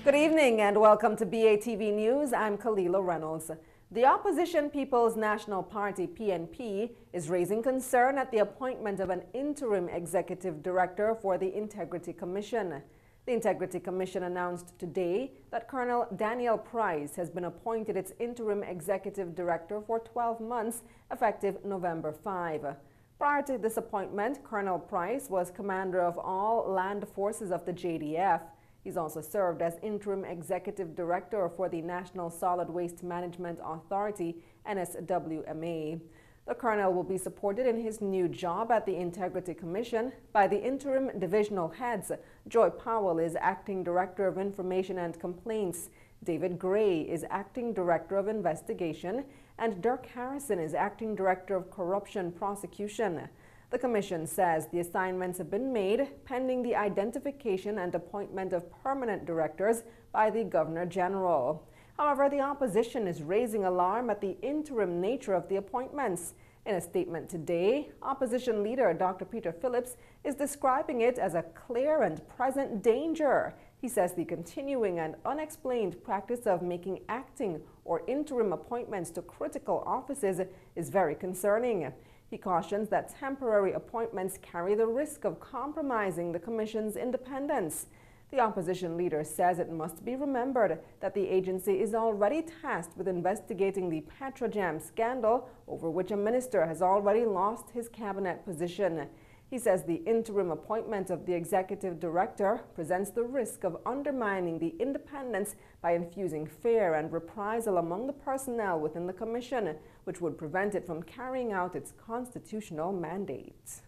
Good evening and welcome to BATV News. I'm Kalila Reynolds. The opposition People's National Party, PNP, is raising concern at the appointment of an interim executive director for the Integrity Commission. The Integrity Commission announced today that Colonel Daniel Price has been appointed its interim executive director for 12 months, effective November 5. Prior to this appointment, Colonel Price was commander of all land forces of the JDF. He's also served as interim executive director for the National Solid Waste Management Authority, NSWMA. The colonel will be supported in his new job at the Integrity Commission by the interim divisional heads. Joy Powell is acting director of information and complaints. David Gray is acting director of investigation, and Dirk Harrison is acting director of corruption prosecution. The Commission says the assignments have been made pending the identification and appointment of permanent directors by the Governor General. However, the opposition is raising alarm at the interim nature of the appointments. In a statement today, opposition leader Dr. Peter Phillips is describing it as a clear and present danger. He says the continuing and unexplained practice of making acting or interim appointments to critical offices is very concerning. He cautions that temporary appointments carry the risk of compromising the Commission's independence. The opposition leader says it must be remembered that the agency is already tasked with investigating the Petrojam scandal, over which a minister has already lost his cabinet position. He says the interim appointment of the executive director presents the risk of undermining the independence by infusing fear and reprisal among the personnel within the Commission, which would prevent it from carrying out its constitutional mandate.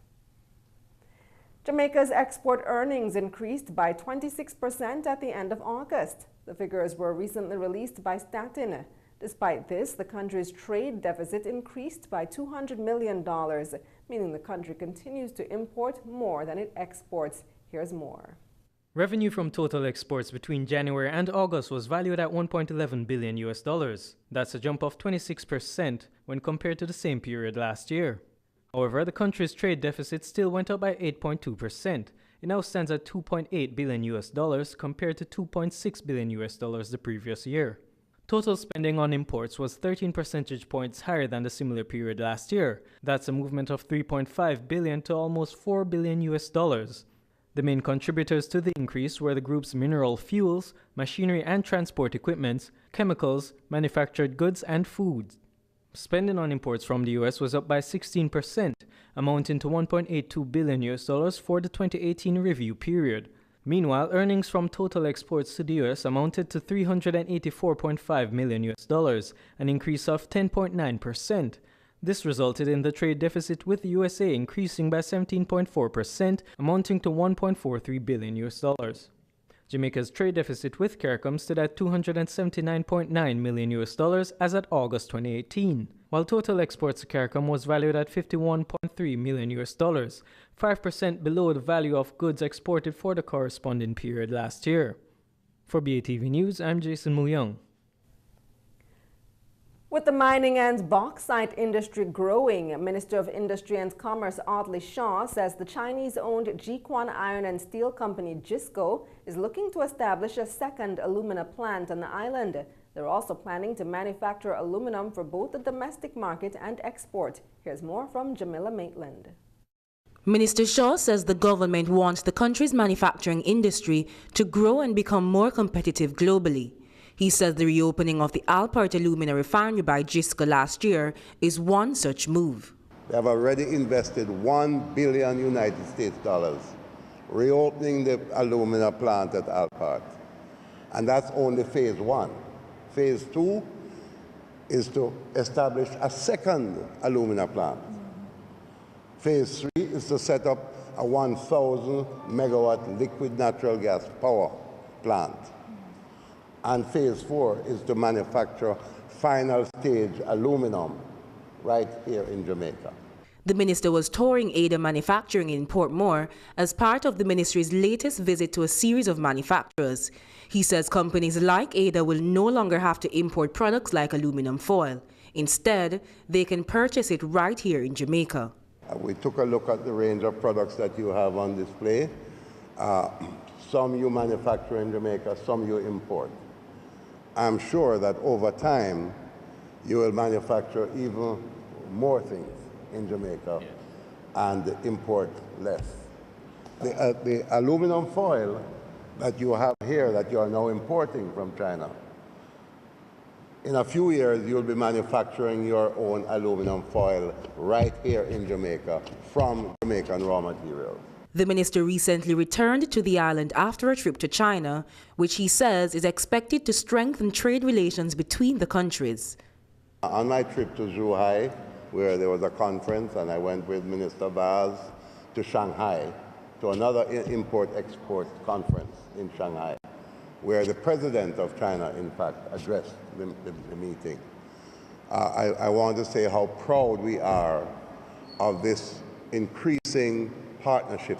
Jamaica's export earnings increased by 26% at the end of August. The figures were recently released by Statin. Despite this, the country's trade deficit increased by $200 million, meaning the country continues to import more than it exports. Here's more. Revenue from total exports between January and August was valued at $1.11 billion. That's a jump of 26% when compared to the same period last year. However, the country's trade deficit still went up by 8.2%. It now stands at $2.8 billion compared to $2.6 billion the previous year. Total spending on imports was 13 percentage points higher than the similar period last year. That's a movement of $3.5 billion to almost $4 billion. The main contributors to the increase were the group's mineral fuels, machinery and transport equipment, chemicals, manufactured goods, and foods. Spending on imports from the U.S. was up by 16%, amounting to $1.82 billion for the 2018 review period. Meanwhile, earnings from total exports to the U.S. amounted to $384.5 million, an increase of 10.9%. This resulted in the trade deficit with the USA increasing by 17.4%, amounting to $1.43 billion. Jamaica's trade deficit with CARICOM stood at $279.9 million as at August 2018, while total exports to CARICOM was valued at $51.3 million, 5% below the value of goods exported for the corresponding period last year. For BATV News, I'm Jason Muyong. With the mining and bauxite industry growing, Minister of Industry and Commerce Audley Shaw says the Chinese-owned Jiquan Iron and Steel Company, JISCO, is looking to establish a second alumina plant on the island. They're also planning to manufacture aluminum for both the domestic market and export. Here's more from Jamila Maitland. Minister Shaw says the government wants the country's manufacturing industry to grow and become more competitive globally. He says the reopening of the Alport alumina refinery by JISCO last year is one such move. They have already invested $1 billion United States dollars reopening the alumina plant at Alport. And that's only phase one. Phase two is to establish a second alumina plant. Phase three is to set up a 1,000 megawatt liquid natural gas power plant. And phase four is to manufacture final stage aluminum right here in Jamaica. The minister was touring Ada Manufacturing in Portmore as part of the ministry's latest visit to a series of manufacturers. He says companies like Ada will no longer have to import products like aluminum foil. Instead, they can purchase it right here in Jamaica. We took a look at the range of products that you have on display. Some you manufacture in Jamaica, some you import. I'm sure that over time, you will manufacture even more things in Jamaica and import less. The aluminum foil that you have here that you are now importing from China, in a few years you'll be manufacturing your own aluminum foil right here in Jamaica from Jamaican raw materials. The minister recently returned to the island after a trip to China, which he says is expected to strengthen trade relations between the countries. On my trip to Zhuhai, where there was a conference, and I went with Minister Vaz to Shanghai, to another import-export conference in Shanghai, where the president of China, in fact, addressed the meeting. I want to say how proud we are of this increasing partnership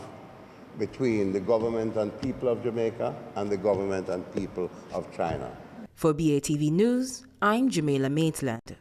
between the government and people of Jamaica and the government and people of China. For BATV News, I'm Jamila Maitland.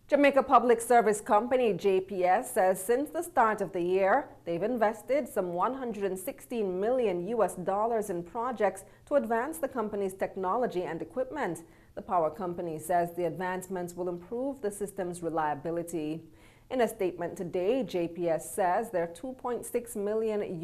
Jamaica Public Service Company, JPS, says since the start of the year, they've invested some $116 million in projects to advance the company's technology and equipment. The power company says the advancements will improve the system's reliability. In a statement today, JPS says their $2.6 million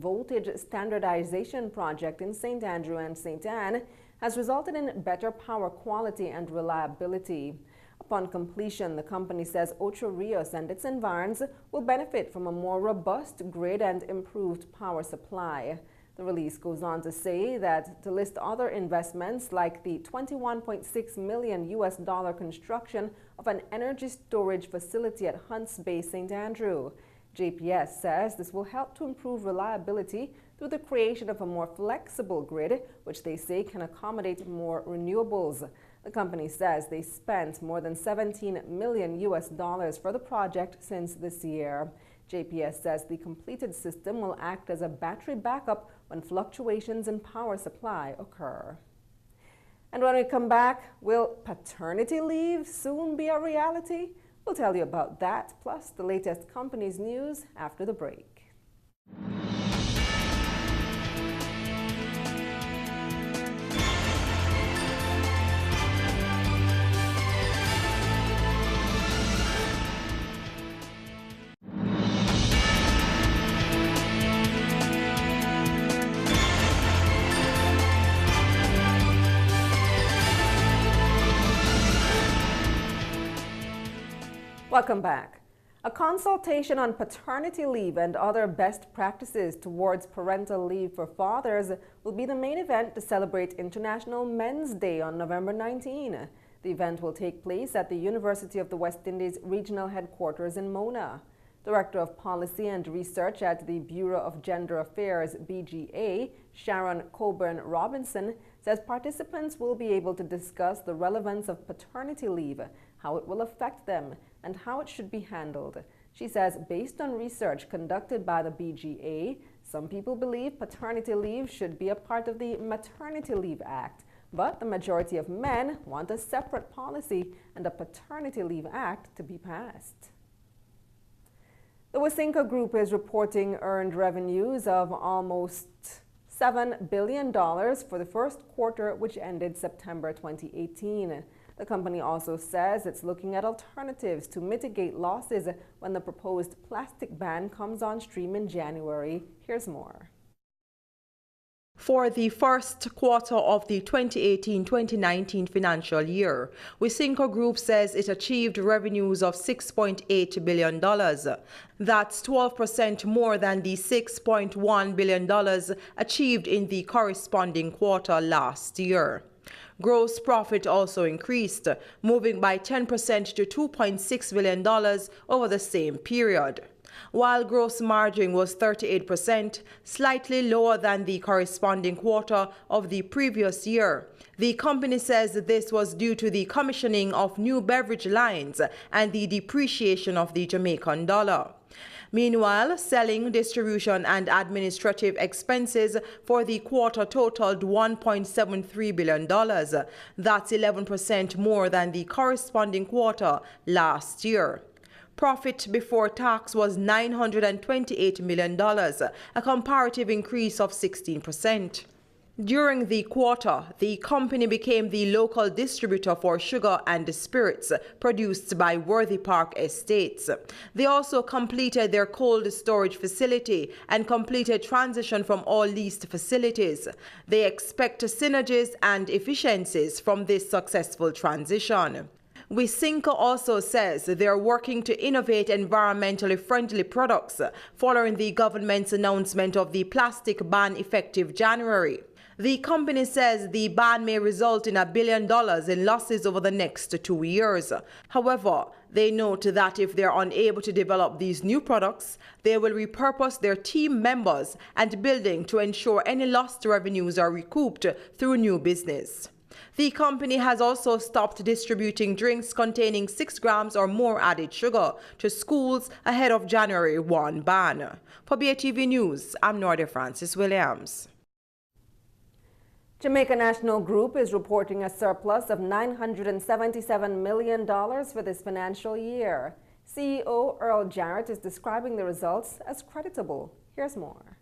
voltage standardization project in St. Andrew and St. Anne has resulted in better power quality and reliability. Upon completion, the company says Ocho Rios and its environs will benefit from a more robust grid and improved power supply. The release goes on to say that to list other investments like the $21.6 million construction of an energy storage facility at Hunts Bay, St. Andrew. JPS says this will help to improve reliability through the creation of a more flexible grid, which they say can accommodate more renewables. The company says they spent more than $17 million for the project since this year. JPS says the completed system will act as a battery backup when fluctuations in power supply occur. And when we come back, will paternity leave soon be a reality? We'll tell you about that, plus the latest company's news after the break. Welcome back. A consultation on paternity leave and other best practices towards parental leave for fathers will be the main event to celebrate International Men's Day on November 19. The event will take place at the University of the West Indies Regional Headquarters in Mona. Director of Policy and Research at the Bureau of Gender Affairs, BGA, Sharon Coburn-Robinson, says participants will be able to discuss the relevance of paternity leave, how it will affect them, and how it should be handled. She says based on research conducted by the BGA, some people believe paternity leave should be a part of the Maternity Leave Act, but the majority of men want a separate policy and a Paternity Leave Act to be passed. The Wasinka Group is reporting earned revenues of almost $7 billion for the first quarter, which ended September 2018. The company also says it's looking at alternatives to mitigate losses when the proposed plastic ban comes on stream in January. Here's more. For the first quarter of the 2018-2019 financial year, Wasinka Group says it achieved revenues of $6.8 billion. That's 12% more than the $6.1 billion achieved in the corresponding quarter last year. Gross profit also increased, moving by 10% to $2.6 billion over the same period. While gross margin was 38%, slightly lower than the corresponding quarter of the previous year. The company says this was due to the commissioning of new beverage lines and the depreciation of the Jamaican dollar. Meanwhile, selling, distribution and administrative expenses for the quarter totaled $1.73 billion. That's 11% more than the corresponding quarter last year. Profit before tax was $928 million, a comparative increase of 16%. During the quarter, the company became the local distributor for sugar and spirits produced by Worthy Park Estates. They also completed their cold storage facility and completed transition from all leased facilities. They expect synergies and efficiencies from this successful transition. Wisynco also says they are working to innovate environmentally friendly products following the government's announcement of the plastic ban effective January. The company says the ban may result in $1 billion in losses over the next 2 years. However, they note that if they are unable to develop these new products, they will repurpose their team members and building to ensure any lost revenues are recouped through new business. The company has also stopped distributing drinks containing 6 grams or more added sugar to schools ahead of January 1 ban. For BATV News, I'm Norda Francis Williams. Jamaica National Group is reporting a surplus of $977 million for this financial year. CEO Earl Jarrett is describing the results as creditable. Here's more.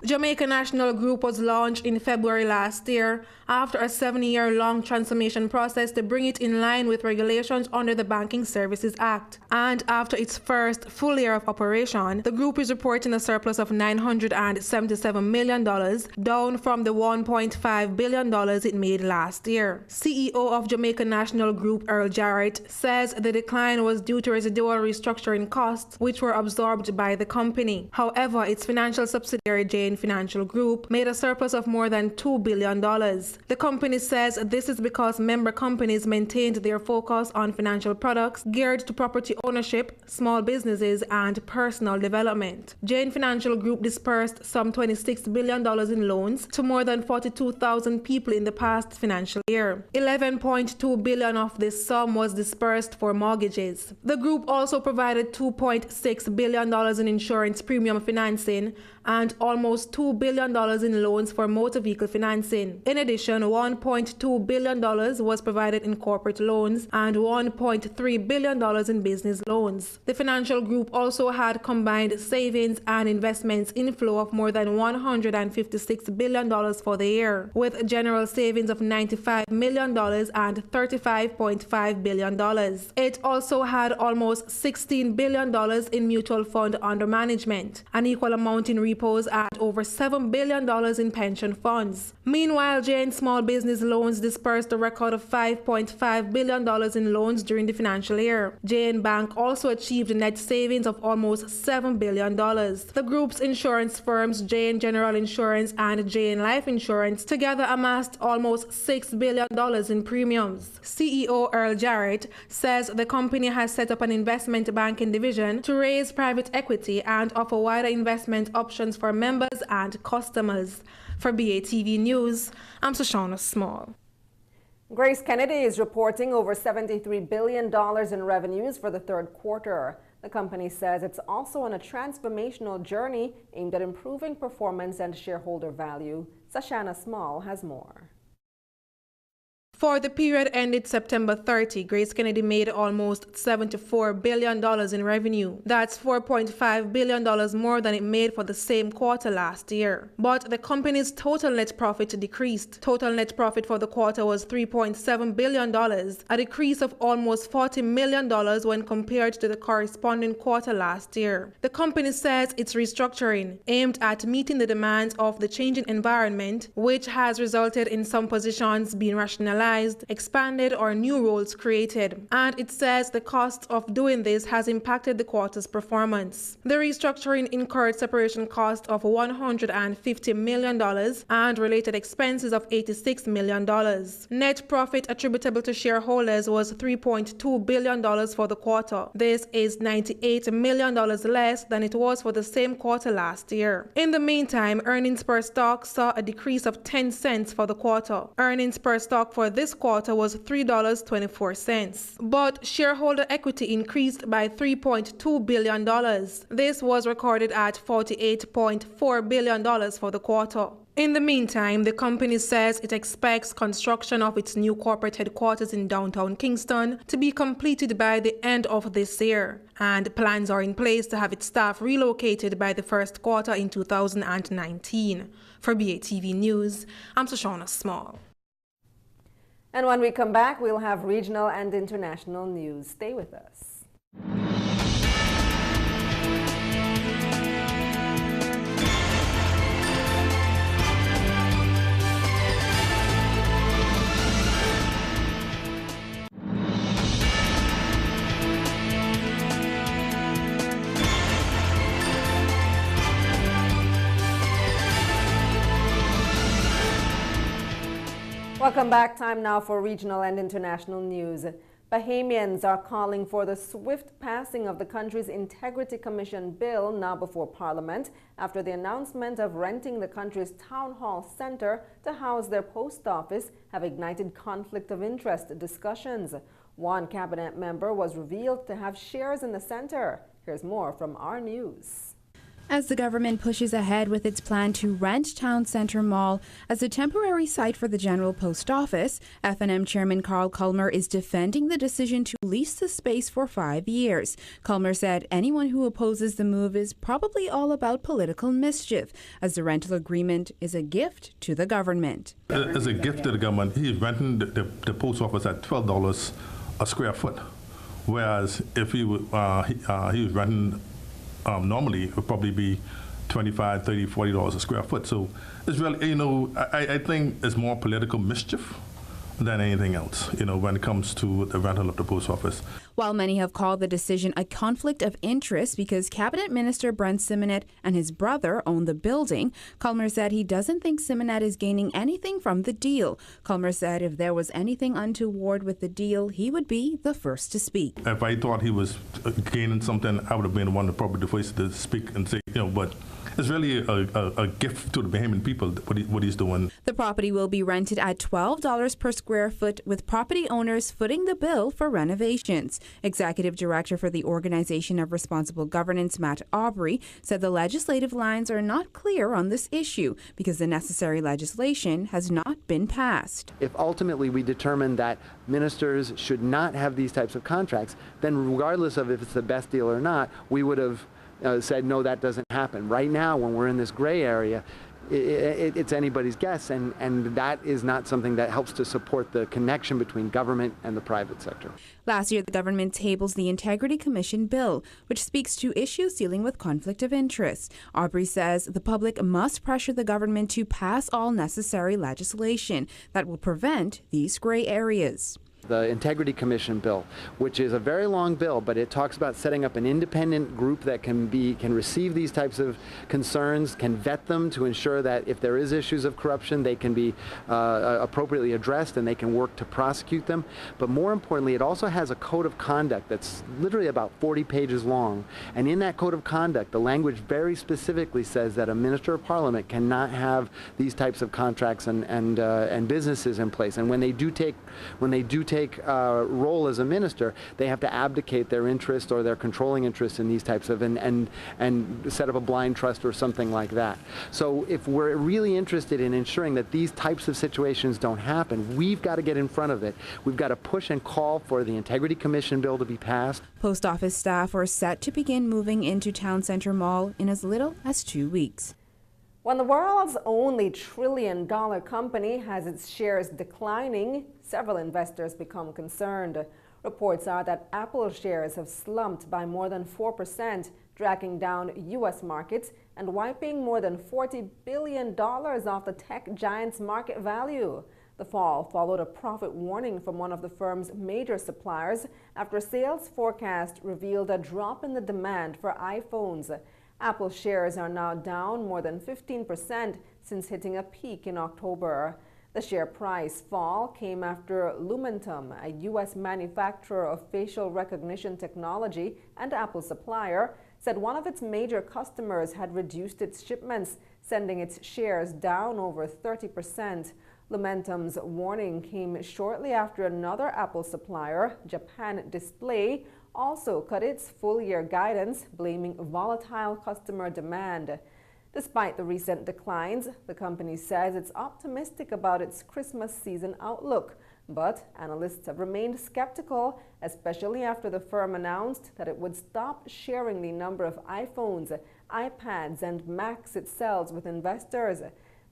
Jamaica National Group was launched in February last year after a 7-year-long transformation process to bring it in line with regulations under the Banking Services Act. And after its first full year of operation, the group is reporting a surplus of $977 million, down from the $1.5 billion it made last year. CEO of Jamaica National Group Earl Jarrett says the decline was due to residual restructuring costs, which were absorbed by the company. However, its financial subsidiary Jane Financial Group made a surplus of more than $2 billion. The company says this is because member companies maintained their focus on financial products geared to property ownership, small businesses, and personal development. Jane Financial Group dispersed some $26 billion in loans to more than 42,000 people in the past financial year. $11.2 billion of this sum was dispersed for mortgages. The group also provided $2.6 billion in insurance premium financing and almost $2 billion in loans for motor vehicle financing. In addition, $1.2 billion was provided in corporate loans and $1.3 billion in business loans. The financial group also had combined savings and investments inflow of more than $156 billion for the year, with general savings of $95 million and $35.5 billion. It also had almost $16 billion in mutual fund under management, an equal amount in repos at over $7 billion in pension funds. Meanwhile, Jane Small Business Loans dispersed a record of $5.5 billion in loans during the financial year. Jane Bank also achieved net savings of almost $7 billion. The group's insurance firms, Jane General Insurance and Jane Life Insurance, together amassed almost $6 billion in premiums. CEO Earl Jarrett says the company has set up an investment banking division to raise private equity and offer wider investment options for members and customers. For BATV News, I'm Shoshana Small. Grace Kennedy is reporting over $73 billion in revenues for the third quarter. The company says it's also on a transformational journey aimed at improving performance and shareholder value. Shoshana Small has more. For the period ended September 30, Grace Kennedy made almost $74 billion in revenue. That's $4.5 billion more than it made for the same quarter last year. But the company's total net profit decreased. Total net profit for the quarter was $3.7 billion, a decrease of almost $40 million when compared to the corresponding quarter last year. The company says it's restructuring, aimed at meeting the demands of the changing environment, which has resulted in some positions being rationalized, expanded, or new roles created. And it says the cost of doing this has impacted the quarter's performance. The restructuring incurred separation costs of $150 million and related expenses of $86 million. Net profit attributable to shareholders was $3.2 billion for the quarter. This is $98 million less than it was for the same quarter last year. In the meantime, earnings per stock saw a decrease of 10 cents for the quarter. Earnings per stock for this quarter was $3.24. But shareholder equity increased by $3.2 billion. This was recorded at $48.4 billion for the quarter. In the meantime, the company says it expects construction of its new corporate headquarters in downtown Kingston to be completed by the end of this year. and plans are in place to have its staff relocated by the first quarter in 2019. For BATV News, I'm Shoshana Small. And when we come back, we'll have regional and international news. Stay with us. Welcome back. Time now for regional and international news. Bahamians are calling for the swift passing of the country's Integrity Commission bill now before Parliament after the announcement of renting the country's town hall center to house their post office have ignited conflict of interest discussions. One cabinet member was revealed to have shares in the center. Here's more from our news. As the government pushes ahead with its plan to rent Town Centre Mall as a temporary site for the General Post Office, F&M Chairman Carl Culmer is defending the decision to lease the space for 5 years. Culmer said anyone who opposes the move is probably all about political mischief, as the rental agreement is a gift to the government. It's a gift to the government. He's renting the post office at $12 a square foot, whereas if he was renting normally it would probably be $25, $30, $40 a square foot. So it's really, I think it's more political mischief than anything else, when it comes to the rental of the post office. While many have called the decision a conflict of interest because Cabinet Minister Brent Simonet and his brother own the building, Culmer said he doesn't think Simonet is gaining anything from the deal. Culmer said if there was anything untoward with the deal, he would be the first to speak. If I thought he was gaining something, I would have been the one to probably the first to speak and say, but it's really a gift to the Bahamian people, what he's doing. The property will be rented at $12 per square foot, with property owners footing the bill for renovations. Executive Director for the Organization of Responsible Governance, Matt Aubrey, said the legislative lines are not clear on this issue because the necessary legislation has not been passed. If ultimately we determine that ministers should not have these types of contracts, then regardless of if it's the best deal or not, we would have said, no, that doesn't happen. Right now, when we're in this gray area, it's anybody's guess, and that is not something that helps to support the connection between government and the private sector. Last year, the government tables the Integrity Commission bill, which speaks to issues dealing with conflict of interest. Aubrey says the public must pressure the government to pass all necessary legislation that will prevent these gray areas. The Integrity Commission bill, which is a very long bill, but it talks about setting up an independent group that can receive these types of concerns, can vet them to ensure that if there is issues of corruption, they can be appropriately addressed and they can work to prosecute them. But more importantly, it also has a code of conduct that's literally about 40 pages long. And in that code of conduct, the language very specifically says that a Minister of Parliament cannot have these types of contracts and businesses in place. And when they do take role as a minister, they have to abdicate their interest or their controlling interest in these types of and set up a blind trust or something like that. So if we're really interested in ensuring that these types of situations don't happen, we've got to get in front of it. We've got to push and call for the Integrity Commission bill to be passed. Post office staff are set to begin moving into Town Centre Mall in as little as 2 weeks. When the world's only trillion-dollar company has its shares declining, several investors become concerned. Reports are that Apple shares have slumped by more than 4%, dragging down U.S. markets and wiping more than $40 billion off the tech giant's market value. The fall followed a profit warning from one of the firm's major suppliers after a sales forecast revealed a drop in the demand for iPhones. Apple shares are now down more than 15% since hitting a peak in October. The share price fall came after Lumentum, a U.S. manufacturer of facial recognition technology and Apple supplier, said one of its major customers had reduced its shipments, sending its shares down over 30%. Lumentum's warning came shortly after another Apple supplier, Japan Display, also cut its full-year guidance, blaming volatile customer demand. Despite the recent declines, the company says it's optimistic about its Christmas season outlook. But analysts have remained skeptical, especially after the firm announced that it would stop sharing the number of iPhones, iPads, and Macs it sells with investors.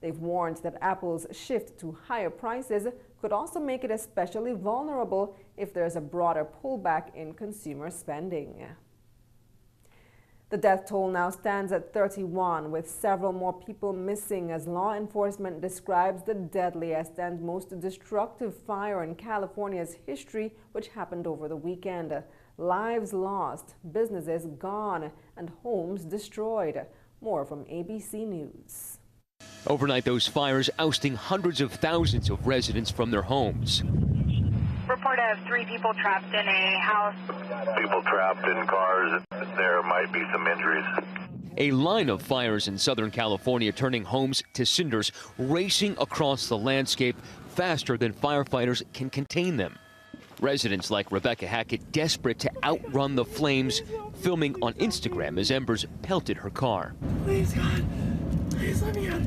They've warned that Apple's shift to higher prices could also make it especially vulnerable if there's a broader pullback in consumer spending. The death toll now stands at 31, with several more people missing as law enforcement describes the deadliest and most destructive fire in California's history, which happened over the weekend. Lives lost, businesses gone, and homes destroyed. More from ABC News. Overnight, those fires ousting hundreds of thousands of residents from their homes. Report of 3 people trapped in a house. People trapped in cars. There might be some injuries. A line of fires in Southern California turning homes to cinders, racing across the landscape faster than firefighters can contain them. Residents like Rebecca Hackett desperate to outrun the flames, filming on Instagram as embers pelted her car. Please, God, please let me out.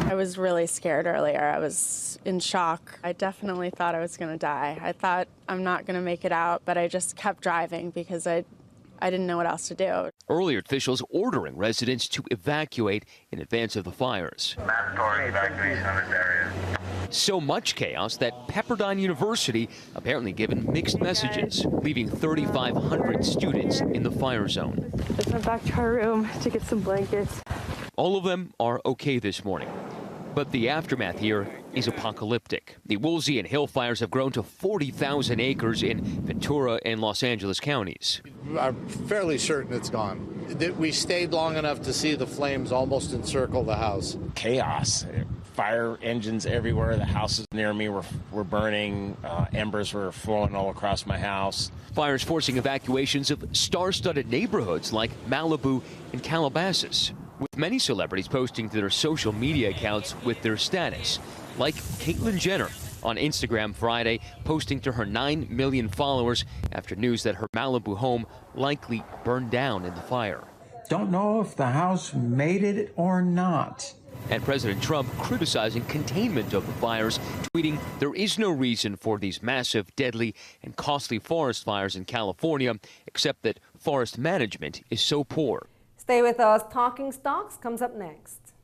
I was really scared earlier. I was in shock. I definitely thought I was going to die. I thought I'm not going to make it out, but I just kept driving because I didn't know what else to do. Earlier, officials ordering residents to evacuate in advance of the fires. Mandatory evacuation of this area. So much chaos that Pepperdine University apparently given mixed messages, leaving 3,500 students in the fire zone. Just went back to our room to get some blankets. All of them are okay this morning. But the aftermath here is apocalyptic. The Woolsey and Hill fires have grown to 40,000 acres in Ventura and Los Angeles counties. I'm fairly certain it's gone. We stayed long enough to see the flames almost encircle the house. Chaos. Fire engines everywhere. The houses near me were burning. Embers were flowing all across my house. Fires forcing evacuations of star-studded neighborhoods like Malibu and Calabasas, with many celebrities posting to their social media accounts with their status, like Caitlyn Jenner on Instagram Friday, posting to her 9 million followers after news that her Malibu home likely burned down in the fire. Don't know if the house made it or not. And President Trump criticizing containment of the fires, tweeting, "There is no reason for these massive, deadly, and costly forest fires in California, except that forest management is so poor." Stay with us. Talking Stocks comes up next.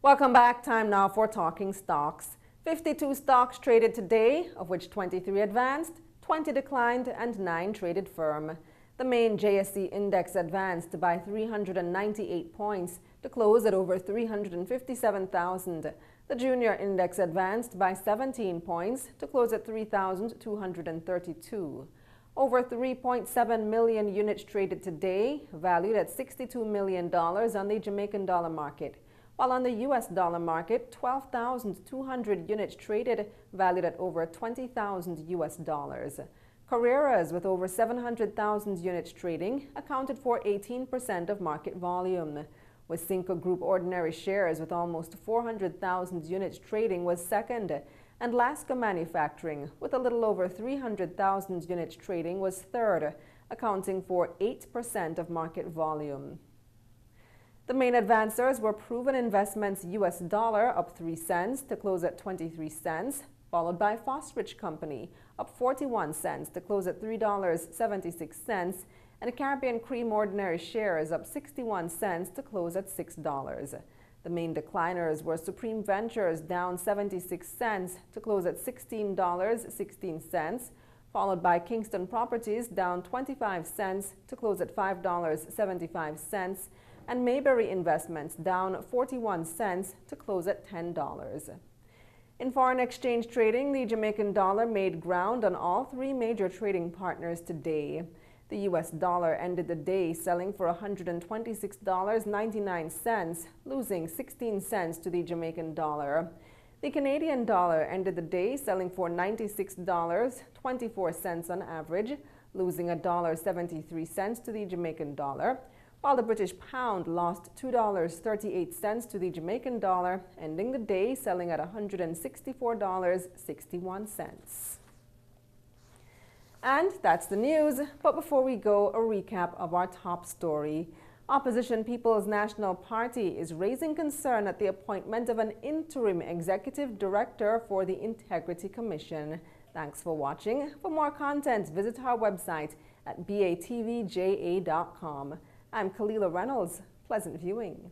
Welcome back. Time now for Talking Stocks. 52 stocks traded today, of which 23 advanced, 20 declined, and 9 traded firm. The main JSE index advanced by 398 points to close at over 357,000. The junior index advanced by 17 points to close at 3,232. Over 3.7 million units traded today, valued at $62 million on the Jamaican dollar market. While on the U.S. dollar market, 12,200 units traded, valued at over $20,000 US dollars. Carreras, with over 700,000 units trading, accounted for 18% of market volume. With Cinco Group ordinary shares with almost 400,000 units trading was second, and Lasco Manufacturing, with a little over 300,000 units trading, was third, accounting for 8% of market volume. The main advancers were Proven Investments US dollar, up 3 cents to close at 23 cents, followed by Fosrich Company, up 41 cents to close at $3.76, and Caribbean Cream ordinary shares up 61 cents to close at $6. The main decliners were Supreme Ventures, down 76 cents to close at $16.16, followed by Kingston Properties, down 25 cents to close at $5.75, and Mayberry Investments, down 41 cents to close at $10. In foreign exchange trading, the Jamaican dollar made ground on all 3 major trading partners today. The U.S. dollar ended the day selling for $126.99, losing 16 cents to the Jamaican dollar. The Canadian dollar ended the day selling for $96.24 on average, losing $1.73 to the Jamaican dollar, while the British pound lost $2.38 to the Jamaican dollar, ending the day selling at $164.61. And that's the news. But before we go, a recap of our top story. Opposition People's National Party is raising concern at the appointment of an interim executive director for the Integrity Commission. Thanks for watching. For more content, visit our website at batvja.com. I'm Kalila Reynolds. Pleasant viewing.